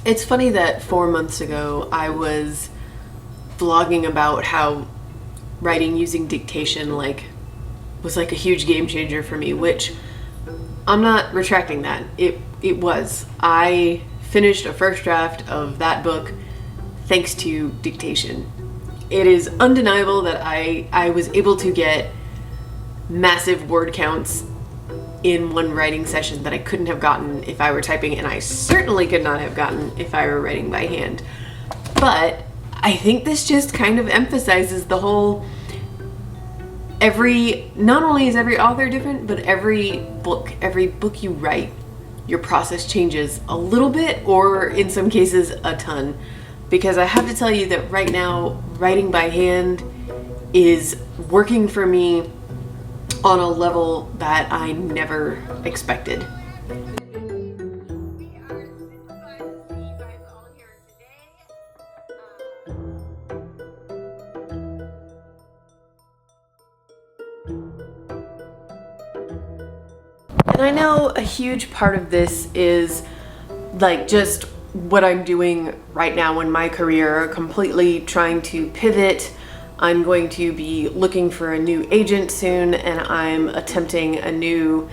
It's funny that 4 months ago I was vlogging about how writing using dictation was like a huge game changer for me, which I'm not retracting that. It was. I finished a first draft of that book thanks to dictation. It is undeniable that I was able to get massive word counts in one writing session that I couldn't have gotten if I were typing, and I certainly could not have gotten if I were writing by hand. But I think this just kind of emphasizes the whole, not only is every author different, but every book you write, your process changes a little bit, or in some cases a ton. Because I have to tell you that right now, writing by hand is working for me on a level that I never expected. And I know a huge part of this is like just what I'm doing right now in my career, completely trying to pivot. I'm going to be looking for a new agent soon, and I'm attempting a new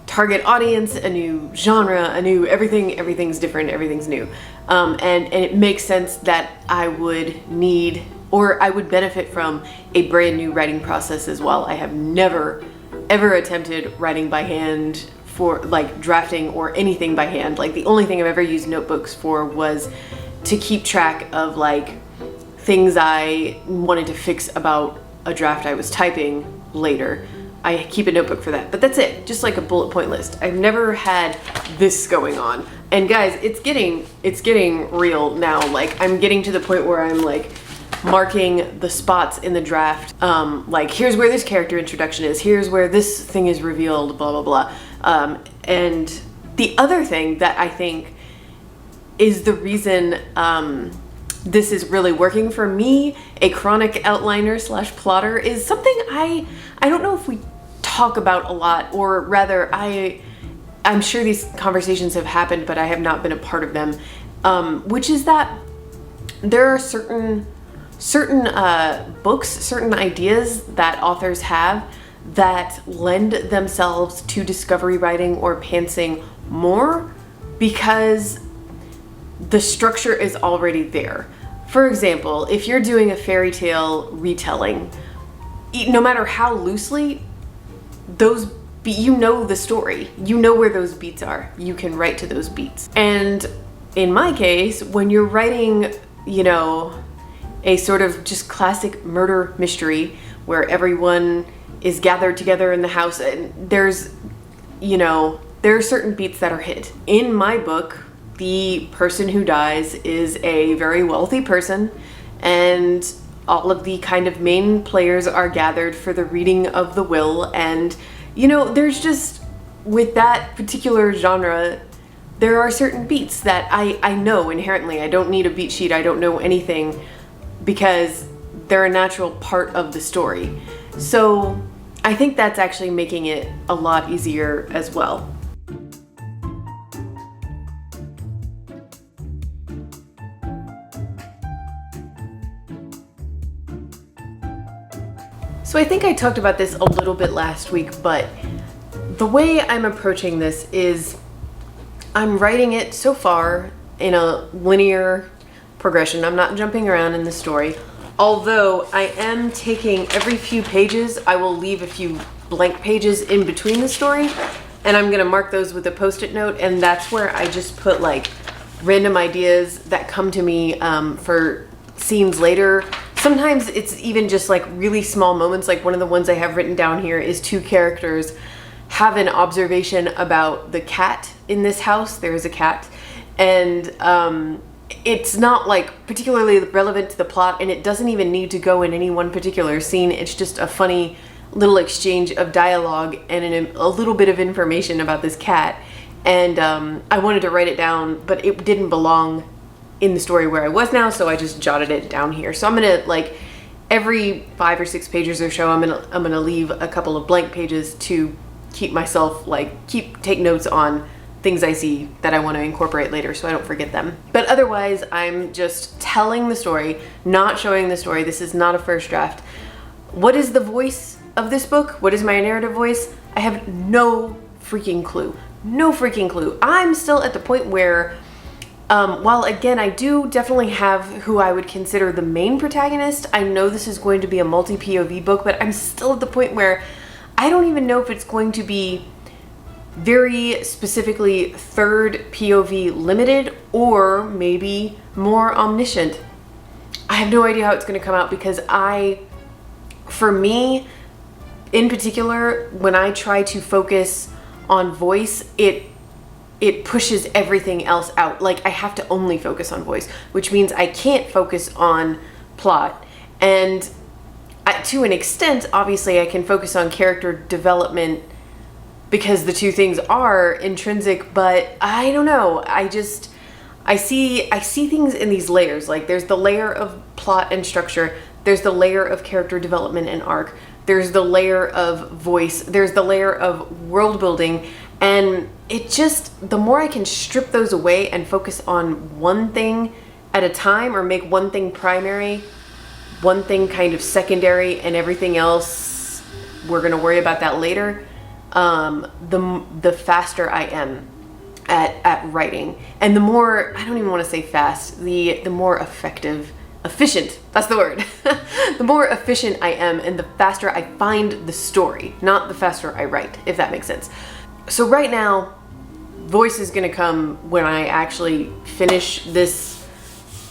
target audience, a new genre, a new everything. Everything's different, everything's new. And it makes sense that I would need, or I would benefit from, a brand new writing process as well. I have never ever attempted writing by hand, for like drafting or anything by hand. Like the only thing I've ever used notebooks for was to keep track of like things I wanted to fix about a draft I was typing later. I keep a notebook for that, but that's it, just like a bullet point list. I've never had this going on. And guys, it's getting real now. Like I'm getting to the point where I'm like marking the spots in the draft. Like here's where this character introduction is, here's where this thing is revealed, blah, blah, blah. And the other thing that I think is the reason this is really working for me, a chronic outliner / plotter, is something I don't know if we talk about a lot, or rather I'm sure these conversations have happened, but I have not been a part of them, which is that there are certain books, certain ideas that authors have that lend themselves to discovery writing or pantsing more because the structure is already there. For example, if you're doing a fairy tale retelling, no matter how loosely, you know the story, you know where those beats are, you can write to those beats. And in my case, when you're writing, you know, a sort of just classic murder mystery where everyone is gathered together in the house, and there are certain beats that are hit. In my book, the person who dies is a very wealthy person, and all of the kind of main players are gathered for the reading of the will. And there's just, with that particular genre, there are certain beats that I know inherently. I don't need a beat sheet, I don't know anything, because they're a natural part of the story. So I think that's actually making it a lot easier as well. So I think I talked about this a little bit last week, but the way I'm approaching this is I'm writing it so far in a linear progression. I'm not jumping around in the story. Although I am taking every few pages, I will leave a few blank pages in between the story, and I'm gonna mark those with a post-it note, and that's where I just put like random ideas that come to me for scenes later. Sometimes it's even just like really small moments. Like one of the ones I have written down here is two characters have an observation about the cat in this house. There is a cat, and it's not like particularly relevant to the plot, and it doesn't even need to go in any one particular scene. It's just a funny little exchange of dialogue and a little bit of information about this cat. And I wanted to write it down, but it didn't belong in the story where I was now, so I just jotted it down here. So I'm gonna, like, every 5 or 6 pages or so, I'm gonna leave a couple of blank pages to keep myself, take notes on things I see that I want to incorporate later so I don't forget them. But otherwise, I'm just telling the story, not showing the story. This is not a first draft. What is the voice of this book? What is my narrative voice? I have no freaking clue. No freaking clue. I'm still at the point where, while again, I do definitely have who I would consider the main protagonist. I know this is going to be a multi-POV book, but I'm still at the point where I don't even know if it's going to be very specifically third POV limited or maybe more omniscient. I have no idea how it's going to come out because for me in particular, when I try to focus on voice, it pushes everything else out. Like I have to only focus on voice, which means I can't focus on plot. And to an extent, obviously I can focus on character development because the two things are intrinsic, but I don't know. I see things in these layers. Like there's the layer of plot and structure, there's the layer of character development and arc, there's the layer of voice, there's the layer of world building, and it just, the more I can strip those away and focus on one thing at a time, or make one thing primary, one thing kind of secondary, and everything else we're gonna worry about that later, the faster I am at writing. And the more, I don't even want to say fast, the more efficient, that's the word. The more efficient I am and the faster I find the story, not the faster I write, if that makes sense. So right now, voice is gonna come when I actually finish this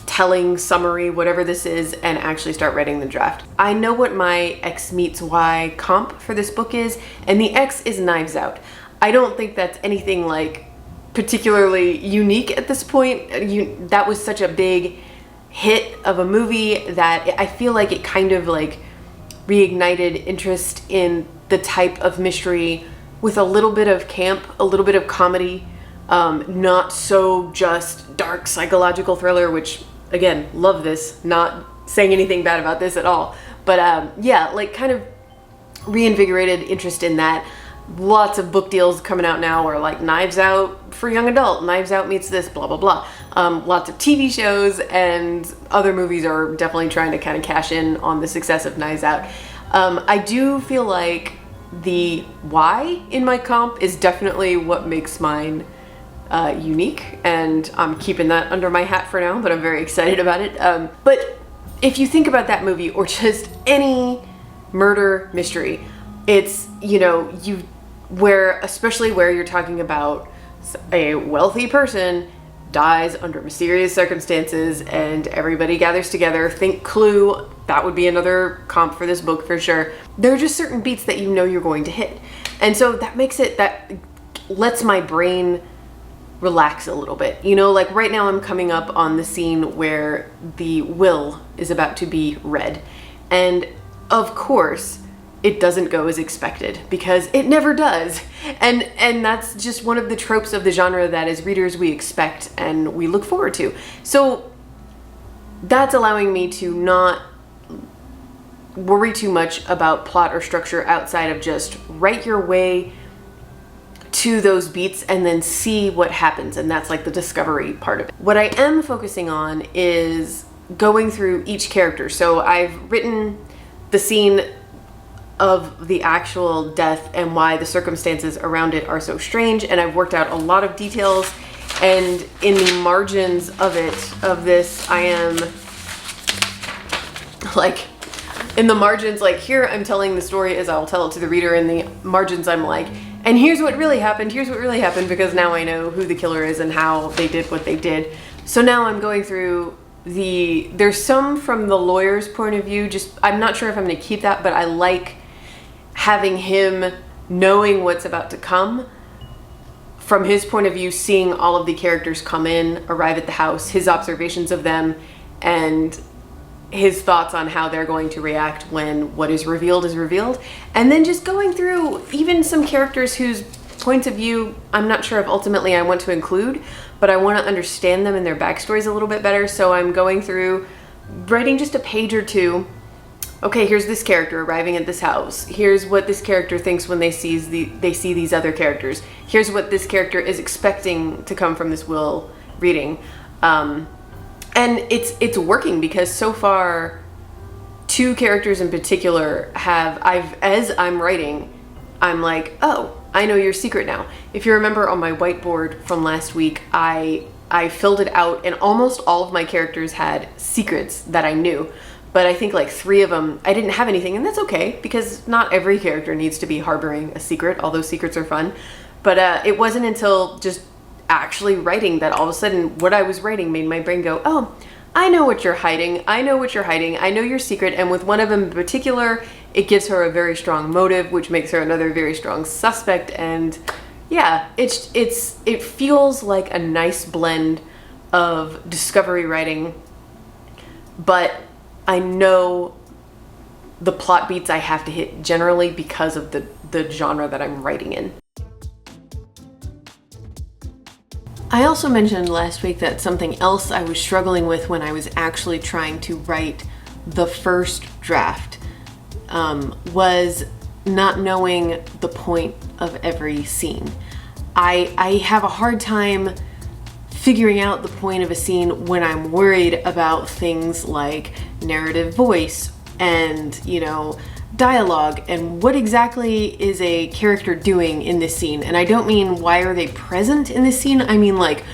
telling summary, whatever this is, and actually start writing the draft. I know what my X meets Y comp for this book is, and the X is Knives Out. I don't think that's anything like particularly unique at this point. That was such a big hit of a movie that I feel like it kind of like reignited interest in the type of mystery with a little bit of camp, a little bit of comedy, not so just dark psychological thriller, which again, love this, not saying anything bad about this at all. But yeah, like kind of reinvigorated interest in that. Lots of book deals coming out now are like Knives Out for young adult, Knives Out meets this, blah, blah, blah. Lots of TV shows and other movies are definitely trying to kind of cash in on the success of Knives Out. I do feel like the Y in my comp is definitely what makes mine unique, and I'm keeping that under my hat for now, but I'm very excited about it. But if you think about that movie or just any murder mystery, it's, you know, especially where you're talking about a wealthy person dies under mysterious circumstances and everybody gathers together. Think Clue, that would be another comp for this book for sure. There are just certain beats that you know you're going to hit. And so that lets my brain relax a little bit. You know, like right now I'm coming up on the scene where the will is about to be read. And of course, it doesn't go as expected because it never does. And that's just one of the tropes of the genre that as readers we expect and we look forward to. So that's allowing me to not worry too much about plot or structure outside of just write your way to those beats and then see what happens. And that's like the discovery part of it. What I am focusing on is going through each character. So I've written the scene of the actual death and why the circumstances around it are so strange, and I've worked out a lot of details, and in the margins of this, I am like, in the margins, like here I'm telling the story as I'll tell it to the reader. In the margins I'm like, and here's what really happened, because now I know who the killer is and how they did what they did. So now I'm going through there's some from the lawyer's point of view, I'm not sure if I'm gonna keep that, but I like having him knowing what's about to come from his point of view, seeing all of the characters come in, arrive at the house, his observations of them, and his thoughts on how they're going to react when what is revealed, and then just going through even some characters whose points of view I'm not sure if ultimately I want to include, but I want to understand them and their backstories a little bit better. So I'm going through writing just a page or two okay, here's this character arriving at this house. Here's what this character thinks when they see these other characters. Here's what this character is expecting to come from this will reading. And it's working, because so far, 2 characters in particular as I'm writing, I'm like, oh, I know your secret now. If you remember on my whiteboard from last week, I filled it out, and almost all of my characters had secrets that I knew. But I think like 3 of them, I didn't have anything, and that's okay, because not every character needs to be harboring a secret, although secrets are fun. But it wasn't until just actually writing that all of a sudden what I was writing made my brain go, oh, I know what you're hiding. I know what you're hiding. I know your secret. And with one of them in particular, it gives her a very strong motive, which makes her another very strong suspect. And yeah, it feels like a nice blend of discovery writing, but I know the plot beats I have to hit generally because of the genre that I'm writing in. I also mentioned last week that something else I was struggling with when I was actually trying to write the first draft was not knowing the point of every scene. I have a hard time figuring out the point of a scene when I'm worried about things like narrative voice and, dialogue and what exactly is a character doing in this scene. And I don't mean why are they present in this scene. I mean like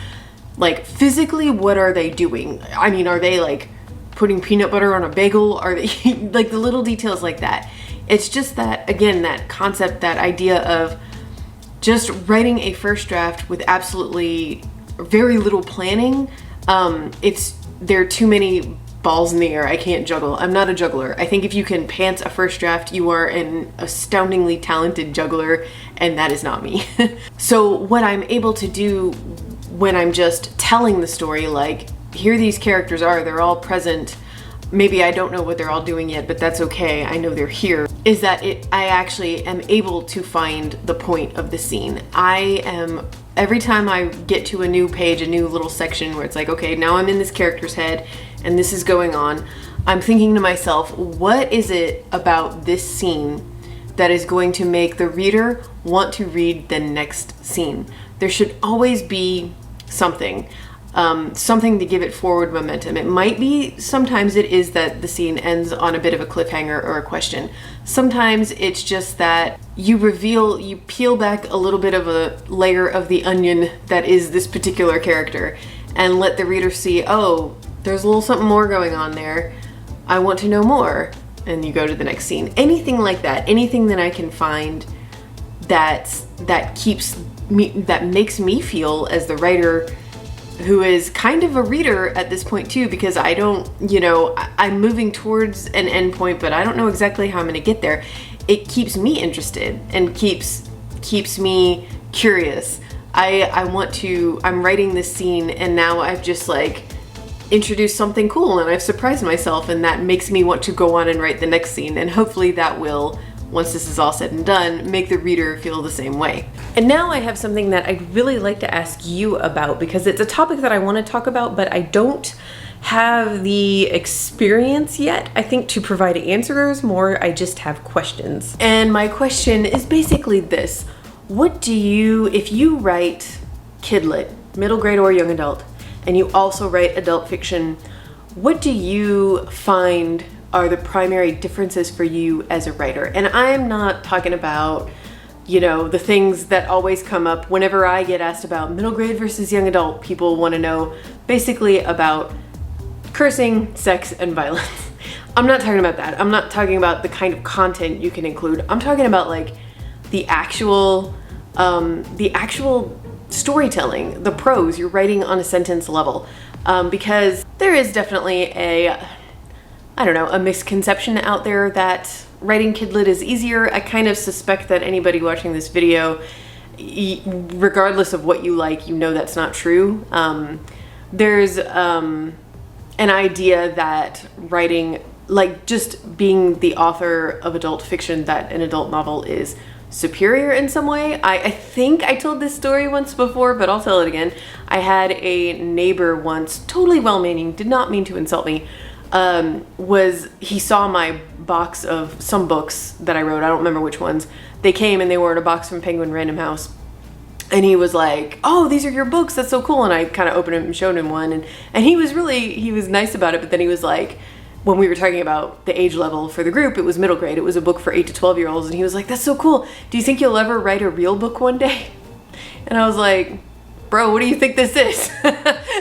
physically, what are they doing? I mean, are they like putting peanut butter on a bagel? Are they like the little details like that? It's just that, again, that concept, that idea of just writing a first draft with absolutely very little planning. There are too many balls in the air. I can't juggle. I'm not a juggler. I think if you can pants a first draft, you are an astoundingly talented juggler, and that is not me. So what I'm able to do when I'm just telling the story, like, here these characters are, they're all present, maybe I don't know what they're all doing yet, but that's okay, I know they're here, is that I actually am able to find the point of the scene. Every time I get to a new page, a new little section where it's like, okay, now I'm in this character's head and this is going on, I'm thinking to myself, what is it about this scene that is going to make the reader want to read the next scene? There should always be something. Something to give it forward momentum. It might be, sometimes it is that the scene ends on a bit of a cliffhanger or a question. Sometimes it's just that you peel back a little bit of a layer of the onion that is this particular character and let the reader see, oh, there's a little something more going on there. I want to know more. And you go to the next scene. Anything like that, anything that I can find that makes me feel, as the writer, who is kind of a reader at this point too, because I don't, I'm moving towards an end point, but I don't know exactly how I'm gonna get there. It keeps me interested and keeps me curious. I'm writing this scene and now I've just like introduced something cool and I've surprised myself, and that makes me want to go on and write the next scene, and hopefully that will, once this is all said and done, make the reader feel the same way. And now I have something that I'd really like to ask you about, because it's a topic that I want to talk about, but I don't have the experience yet, I think, to provide answers. More, I just have questions. And my question is basically this. If you write kidlit, middle grade or young adult, and you also write adult fiction, what do you find are the primary differences for you as a writer? And I'm not talking about, the things that always come up whenever I get asked about middle grade versus young adult. People want to know basically about cursing, sex, and violence. I'm not talking about that. I'm not talking about the kind of content you can include. I'm talking about like the actual storytelling, the prose you're writing on a sentence level. Because there is definitely a misconception out there that writing kidlit is easier. I kind of suspect that anybody watching this video, regardless of what you like, that's not true. There's an idea that writing, like just being the author of adult fiction, that an adult novel is superior in some way. I think I told this story once before, but I'll tell it again. I had a neighbor once, totally well-meaning, did not mean to insult me, was he saw my box of some books that I wrote. I don't remember which ones. They came and they were in a box from Penguin Random House. And he was like, oh, these are your books. That's so cool. And I kind of opened it and showed him one. And he was nice about it. But then he was like, when we were talking about the age level for the group, it was middle grade. It was a book for 8 to 12-year-olds. And he was like, that's so cool. Do you think you'll ever write a real book one day? And I was like, bro, what do you think this is?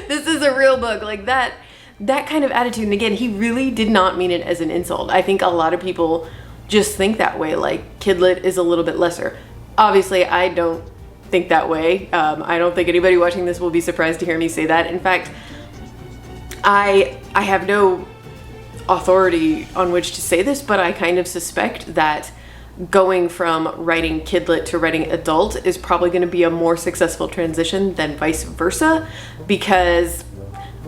This is a real book. Like that kind of attitude. And again, he really did not mean it as an insult. I think a lot of people just think that way. Like kidlit is a little bit lesser. Obviously, I don't think that way. I don't think anybody watching this will be surprised to hear me say that. In fact, I have no authority on which to say this, but I kind of suspect that going from writing kidlit to writing adult is probably going to be a more successful transition than vice versa, because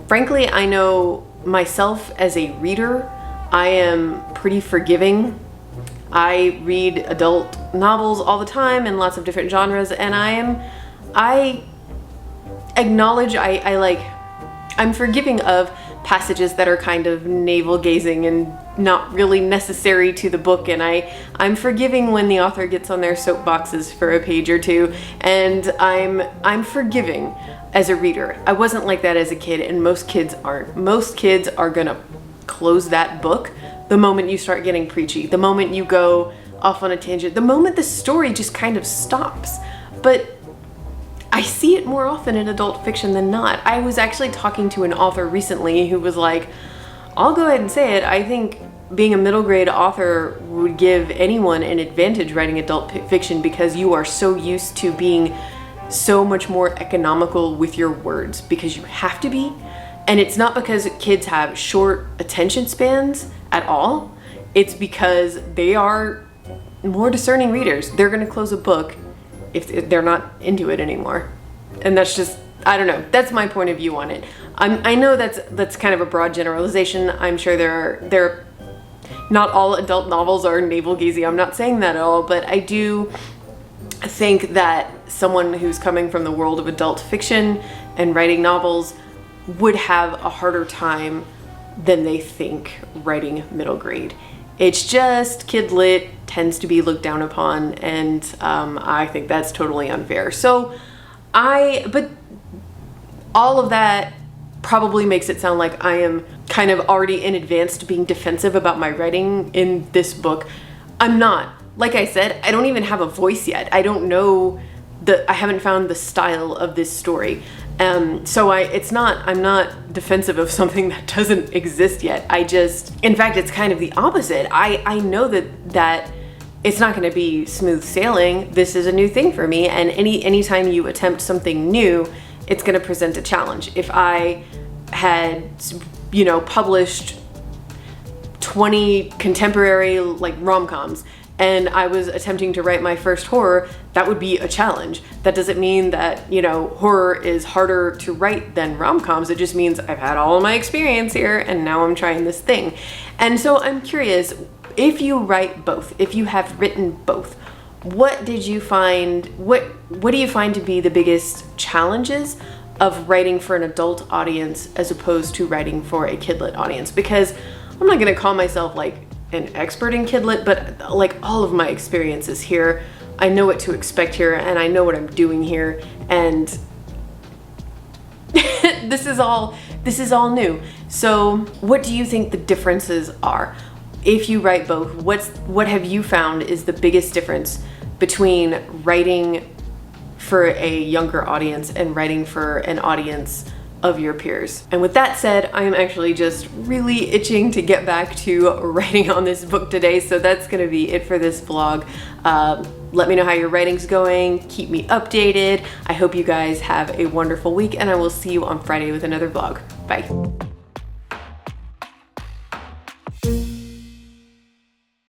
frankly, I know myself as a reader, I am pretty forgiving. I read adult novels all the time in lots of different genres, and I acknowledge I'm forgiving of passages that are kind of navel gazing and not really necessary to the book, and I'm forgiving when the author gets on their soapboxes for a page or two, and I'm forgiving as a reader. I wasn't like that as a kid, and most kids aren't. Most kids are gonna close that book the moment you start getting preachy, the moment you go off on a tangent, the moment the story just kind of stops. But I see it more often in adult fiction than not. I was actually talking to an author recently who was like, I'll go ahead and say it, I think being a middle grade author would give anyone an advantage writing adult fiction, because you are so used to being so much more economical with your words, because you have to be. And it's not because kids have short attention spans at all. It's because they are more discerning readers. They're going to close a book if they're not into it anymore. And that's just, I don't know. That's my point of view on it. I know that's kind of a broad generalization. I'm sure there are not all adult novels are navel gazing. I'm not saying that at all, but I do think that someone who's coming from the world of adult fiction and writing novels would have a harder time than they think writing middle grade. It's just kidlit tends to be looked down upon, and I think that's totally unfair. But all of that probably makes it sound like I am kind of already in advance being defensive about my writing in this book. I'm not. Like I said, I don't even have a voice yet. I don't know I haven't found the style of this story. I'm not defensive of something that doesn't exist yet. In fact, it's kind of the opposite. I know that it's not going to be smooth sailing. This is a new thing for me, and anytime you attempt something new, it's going to present a challenge. If I had, published 20 contemporary rom-coms, and I was attempting to write my first horror, that would be a challenge. That doesn't mean that, horror is harder to write than rom-coms. It just means I've had all of my experience here and now I'm trying this thing. And so I'm curious, if you write both, if you have written both, what do you find to be the biggest challenges of writing for an adult audience as opposed to writing for a kidlit audience? Because I'm not gonna call myself an expert in kidlit, but all of my experiences here, I know what to expect here, and I know what I'm doing here, and this is all new. So what do you think the differences are? If you write both, what have you found is the biggest difference between writing for a younger audience and writing for an audience of your peers? And with that said, I am actually just really itching to get back to writing on this book today, so that's gonna be it for this vlog. Let me know how your writing's going, keep me updated. I hope you guys have a wonderful week, and I will see you on Friday with another vlog. Bye.